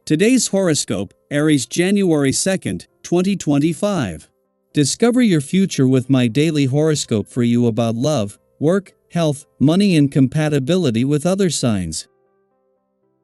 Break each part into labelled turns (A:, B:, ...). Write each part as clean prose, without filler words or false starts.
A: Today's horoscope, Aries January 2nd, 2025. Discover your future with my daily horoscope for you about love, work, health, money and compatibility with other signs.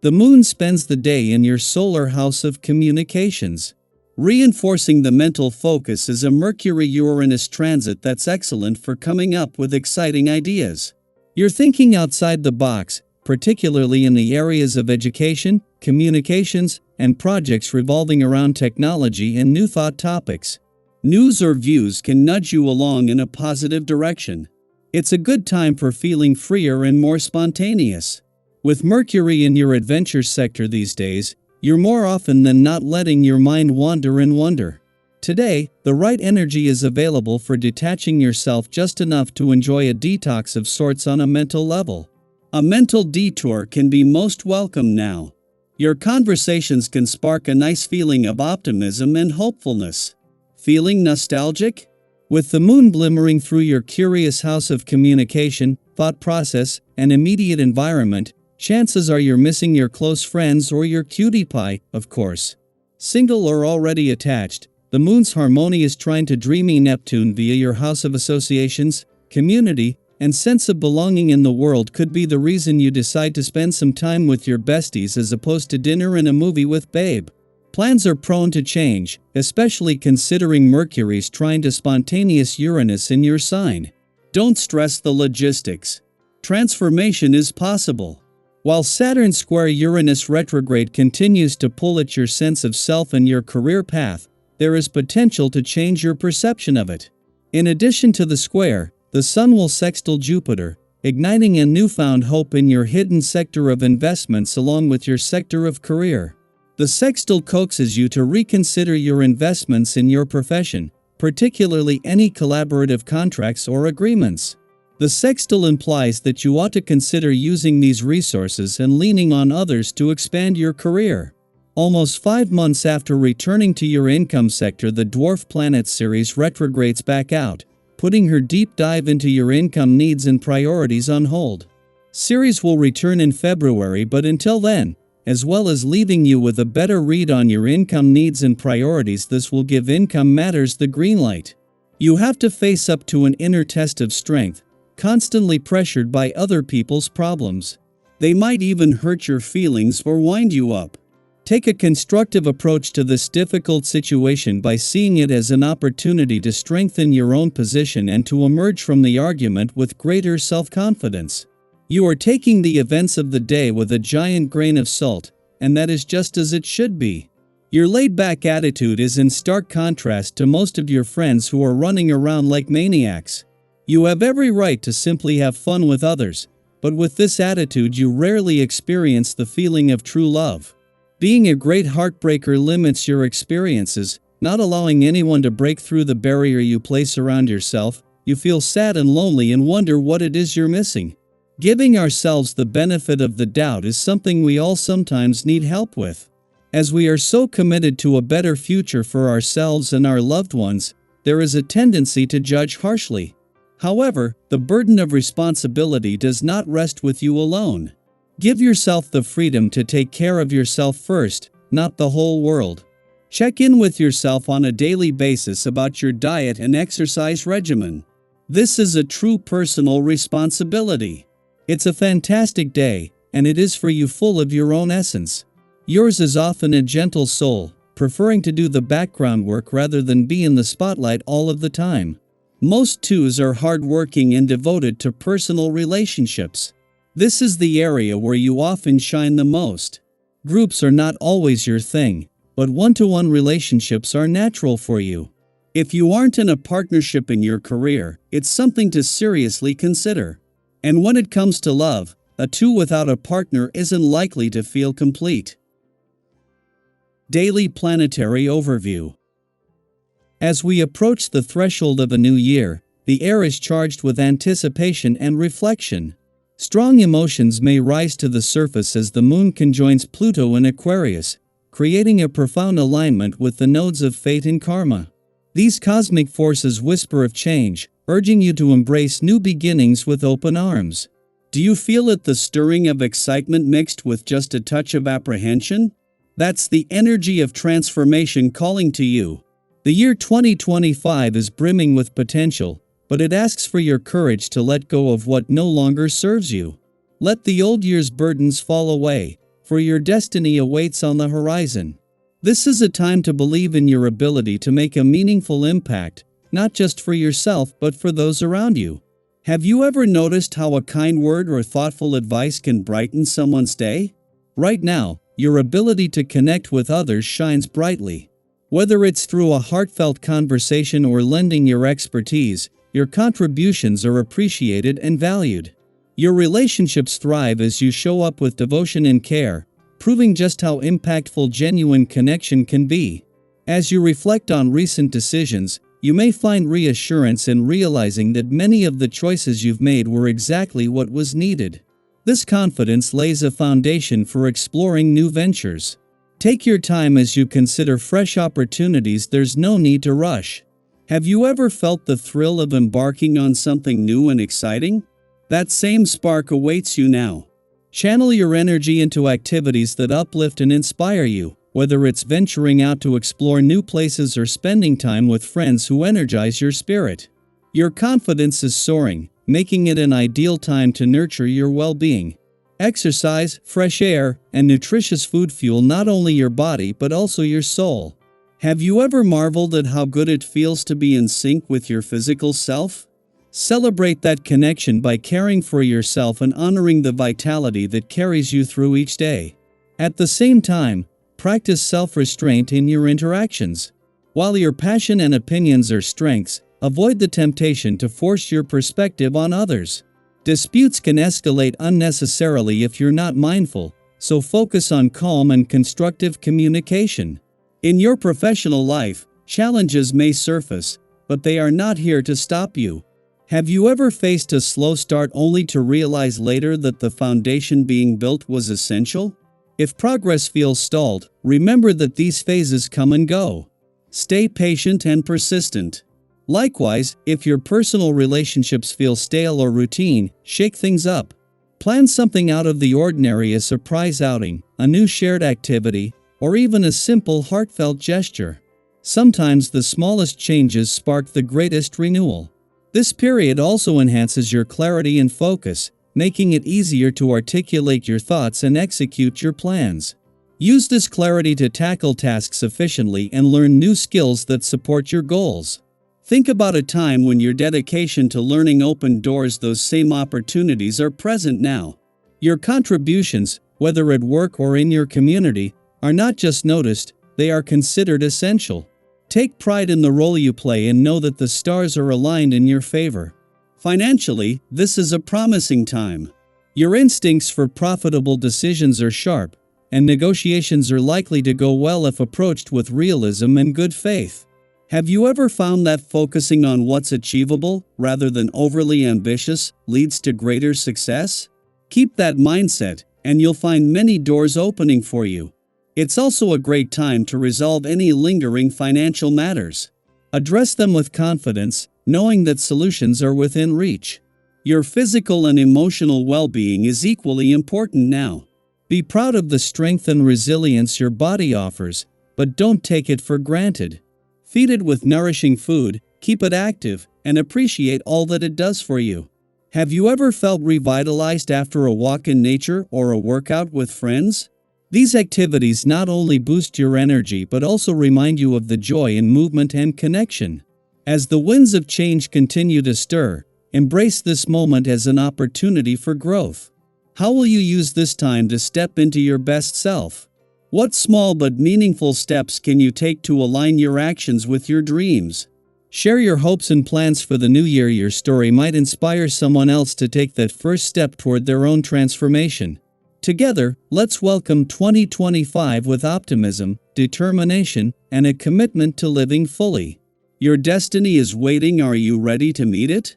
A: The moon spends the day in your solar house of communications. Reinforcing the mental focus is a Mercury-Uranus transit that's excellent for coming up with exciting ideas. You're thinking outside the box, particularly in the areas of education, communications, and projects revolving around technology and new thought topics. News or views can nudge you along in a positive direction. It's a good time for feeling freer and more spontaneous. With Mercury in your adventure sector these days, you're more often than not letting your mind wander and wonder. Today, the right energy is available for detaching yourself just enough to enjoy a detox of sorts on a mental level. A mental detour can be most welcome now. Your conversations can spark a nice feeling of optimism and hopefulness. Feeling nostalgic? With the moon glimmering through your curious house of communication, thought process, and immediate environment, chances are you're missing your close friends or your cutie pie, of course. Single or already attached, the moon's harmonious trine to dreamy Neptune via your house of associations, community, and sense of belonging in the world could be the reason you decide to spend some time with your besties as opposed to dinner and a movie with babe. Plans are prone to change, especially considering Mercury's trine to spontaneous Uranus in your sign. Don't stress the logistics. Transformation is possible. While Saturn square Uranus retrograde continues to pull at your sense of self and your career path, there is potential to change your perception of it. In addition to the square, the Sun will sextile Jupiter, igniting a newfound hope in your hidden sector of investments along with your sector of career. The sextile coaxes you to reconsider your investments in your profession, particularly any collaborative contracts or agreements. The sextile implies that you ought to consider using these resources and leaning on others to expand your career. Almost 5 months after returning to your income sector, the dwarf planet Ceres retrogrades back out, putting her deep dive into your income needs and priorities on hold. Ceres will return in February, but until then, as well as leaving you with a better read on your income needs and priorities, this will give Income Matters the green light. You have to face up to an inner test of strength, constantly pressured by other people's problems. They might even hurt your feelings or wind you up. Take a constructive approach to this difficult situation by seeing it as an opportunity to strengthen your own position and to emerge from the argument with greater self-confidence. You are taking the events of the day with a giant grain of salt, and that is just as it should be. Your laid-back attitude is in stark contrast to most of your friends who are running around like maniacs. You have every right to simply have fun with others, but with this attitude you rarely experience the feeling of true love. Being a great heartbreaker limits your experiences, not allowing anyone to break through the barrier you place around yourself. You feel sad and lonely and wonder what it is you're missing. Giving ourselves the benefit of the doubt is something we all sometimes need help with. As we are so committed to a better future for ourselves and our loved ones, there is a tendency to judge harshly. However, the burden of responsibility does not rest with you alone. Give yourself the freedom to take care of yourself first, not the whole world. Check in with yourself on a daily basis about your diet and exercise regimen. This is a true personal responsibility. It's a fantastic day, and it is for you full of your own essence. Yours is often a gentle soul, preferring to do the background work rather than be in the spotlight all of the time. Most twos are hardworking and devoted to personal relationships. This is the area where you often shine the most. Groups are not always your thing, but one-to-one relationships are natural for you. If you aren't in a partnership in your career, it's something to seriously consider. And when it comes to love, a two without a partner isn't likely to feel complete. Daily Planetary Overview. As we approach the threshold of a new year, the air is charged with anticipation and reflection. Strong emotions may rise to the surface as the moon conjoins Pluto in Aquarius, creating a profound alignment with the nodes of fate and karma. These cosmic forces whisper of change, urging you to embrace new beginnings with open arms. Do you feel it, the stirring of excitement mixed with just a touch of apprehension? That's the energy of transformation calling to you. The year 2025 is brimming with potential, but it asks for your courage to let go of what no longer serves you. Let the old year's burdens fall away, for your destiny awaits on the horizon. This is a time to believe in your ability to make a meaningful impact, not just for yourself but for those around you. Have you ever noticed how a kind word or thoughtful advice can brighten someone's day? Right now, your ability to connect with others shines brightly. Whether it's through a heartfelt conversation or lending your expertise, your contributions are appreciated and valued. Your relationships thrive as you show up with devotion and care, proving just how impactful genuine connection can be. As you reflect on recent decisions, you may find reassurance in realizing that many of the choices you've made were exactly what was needed. This confidence lays a foundation for exploring new ventures. Take your time as you consider fresh opportunities. There's no need to rush. Have you ever felt the thrill of embarking on something new and exciting? That same spark awaits you now. Channel your energy into activities that uplift and inspire you, whether it's venturing out to explore new places or spending time with friends who energize your spirit. Your confidence is soaring, making it an ideal time to nurture your well-being. Exercise, fresh air, and nutritious food fuel not only your body but also your soul. Have you ever marveled at how good it feels to be in sync with your physical self? Celebrate that connection by caring for yourself and honoring the vitality that carries you through each day. At the same time, practice self-restraint in your interactions. While your passion and opinions are strengths, avoid the temptation to force your perspective on others. Disputes can escalate unnecessarily if you're not mindful, so focus on calm and constructive communication. In your professional life, challenges may surface, but they are not here to stop you. Have you ever faced a slow start only to realize later that the foundation being built was essential? If progress feels stalled, remember that these phases come and go. Stay patient and persistent. Likewise, if your personal relationships feel stale or routine, shake things up. Plan something out of the ordinary: a surprise outing, a new shared activity, or even a simple heartfelt gesture. Sometimes the smallest changes spark the greatest renewal. This period also enhances your clarity and focus, making it easier to articulate your thoughts and execute your plans. Use this clarity to tackle tasks efficiently and learn new skills that support your goals. Think about a time when your dedication to learning opened doors. Those same opportunities are present now. Your contributions, whether at work or in your community, are not just noticed, they are considered essential. Take pride in the role you play and know that the stars are aligned in your favor. Financially, this is a promising time. Your instincts for profitable decisions are sharp, and negotiations are likely to go well if approached with realism and good faith. Have you ever found that focusing on what's achievable, rather than overly ambitious, leads to greater success? Keep that mindset, and you'll find many doors opening for you. It's also a great time to resolve any lingering financial matters. Address them with confidence, knowing that solutions are within reach. Your physical and emotional well-being is equally important now. Be proud of the strength and resilience your body offers, but don't take it for granted. Feed it with nourishing food, keep it active, and appreciate all that it does for you. Have you ever felt revitalized after a walk in nature or a workout with friends? These activities not only boost your energy but also remind you of the joy in movement and connection. As the winds of change continue to stir, embrace this moment as an opportunity for growth. How will you use this time to step into your best self? What small but meaningful steps can you take to align your actions with your dreams? Share your hopes and plans for the new year. Your story might inspire someone else to take that first step toward their own transformation. Together, let's welcome 2025 with optimism, determination, and a commitment to living fully. Your destiny is waiting. Are you ready to meet it?